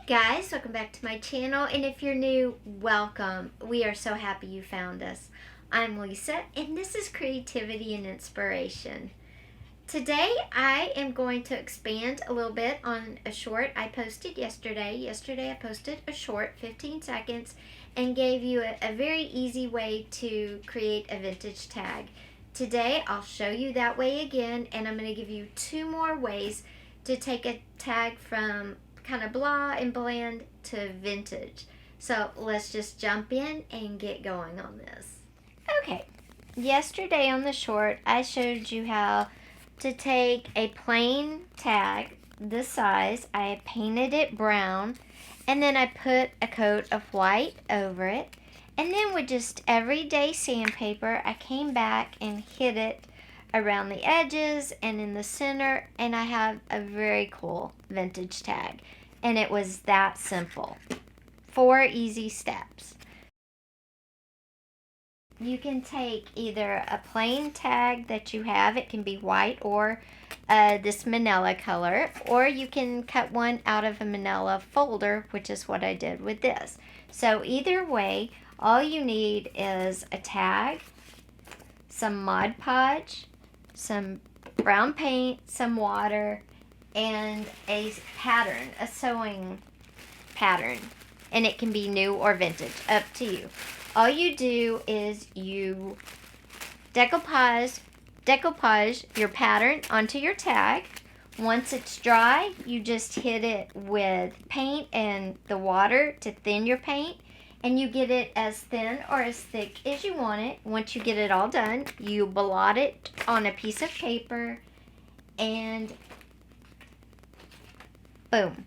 Guys, welcome back to my channel, and if you're new, welcome. We are so happy you found us. I'm Lisa, and this is Creativity and Inspiration. Today, I am going to expand a little bit on a short I posted yesterday. Yesterday, I posted a short, 15 seconds, and gave you a very easy way to create a vintage tag. Today, I'll show you that way again, and I'm going to give you 2 more ways to take a tag from kind of blah and bland to vintage. So let's just jump in and get going on this. Okay, yesterday on the short, I showed you how to take a plain tag this size. I painted it brown, and then I put a coat of white over it. And then with just everyday sandpaper, I came back and hit it around the edges and in the center, and I have a very cool vintage tag. And it was that simple. 4 easy steps. You can take either a plain tag that you have, it can be white or this manila color, or you can cut one out of a manila folder, which is what I did with this. So either way, all you need is a tag, some Mod Podge, some brown paint, some water, and a pattern, a sewing pattern. And it can be new or vintage, up to you. All you do is you decoupage your pattern onto your tag. Once it's dry, you just hit it with paint and the water to thin your paint, and you get it as thin or as thick as you want it. Once you get it all done, you blot it on a piece of paper, and boom.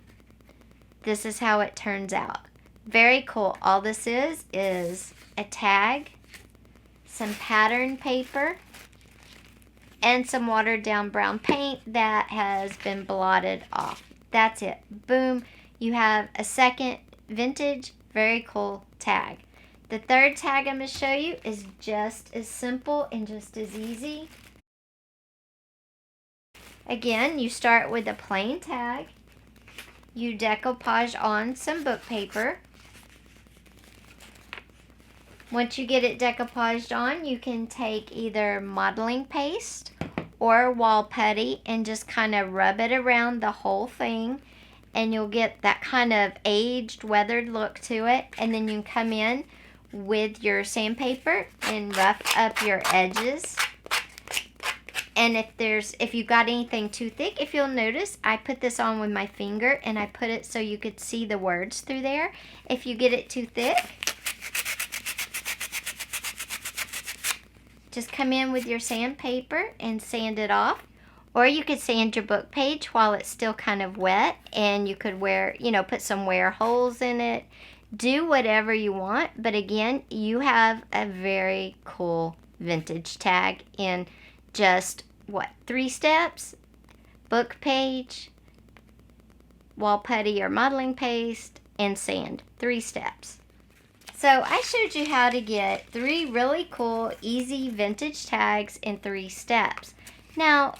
This is how it turns out. Very cool. All this is a tag, some pattern paper, and some watered down brown paint that has been blotted off. That's it. Boom. You have a second vintage, very cool tag. The third tag I'm going to show you is just as simple and just as easy. Again, you start with a plain tag. You decoupage on some book paper. Once you get it decoupaged on, you can take either modeling paste or wall putty and just kind of rub it around the whole thing, and you'll get that kind of aged, weathered look to it. And then you can come in with your sandpaper and rough up your edges. And if you got anything too thick, if you'll notice, I put this on with my finger and I put it so you could see the words through there. If you get it too thick, just come in with your sandpaper and sand it off. Or you could sand your book page while it's still kind of wet, and you could put some wear holes in it. Do whatever you want, but again, you have a very cool vintage tag in just 3 steps? Book page, wall putty or modeling paste, and sand. 3 steps. So I showed you how to get 3 really cool, easy vintage tags in 3 steps. Now,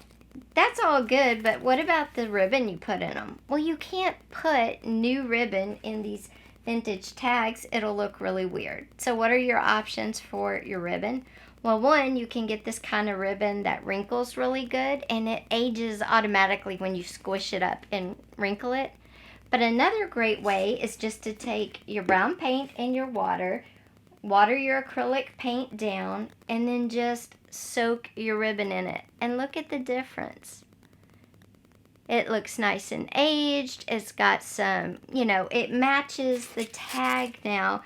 that's all good, but what about the ribbon you put in them? Well, you can't put new ribbon in these vintage tags. It'll look really weird. So what are your options for your ribbon? Well, one, you can get this kind of ribbon that wrinkles really good, and it ages automatically when you squish it up and wrinkle it. But another great way is just to take your brown paint and your water your acrylic paint down, and then just soak your ribbon in it. And look at the difference. It looks nice and aged. It's got some, it matches the tag now,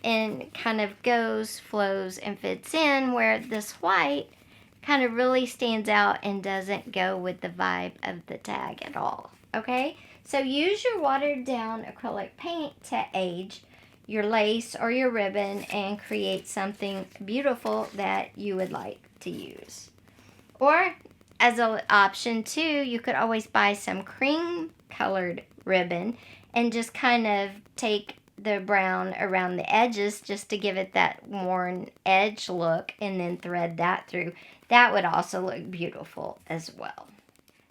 and kind of flows, and fits in, where this white kind of really stands out and doesn't go with the vibe of the tag at all. Okay? So use your watered down acrylic paint to age your lace or your ribbon and create something beautiful that you would like to use. Or as an option too, you could always buy some cream colored ribbon and just kind of take the brown around the edges just to give it that worn edge look, and then thread that through. That would also look beautiful as well.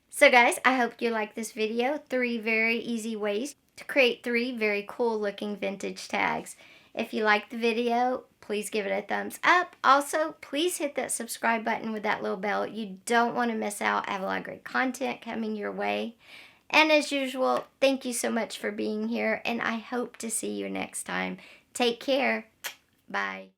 So guys, I hope you like this video. 3 very easy ways to create 3 very cool looking vintage tags. If you liked the video, please give it a thumbs up. Also, please hit that subscribe button with that little bell. You don't want to miss out. I have a lot of great content coming your way. And as usual, thank you so much for being here, and I hope to see you next time. Take care. Bye.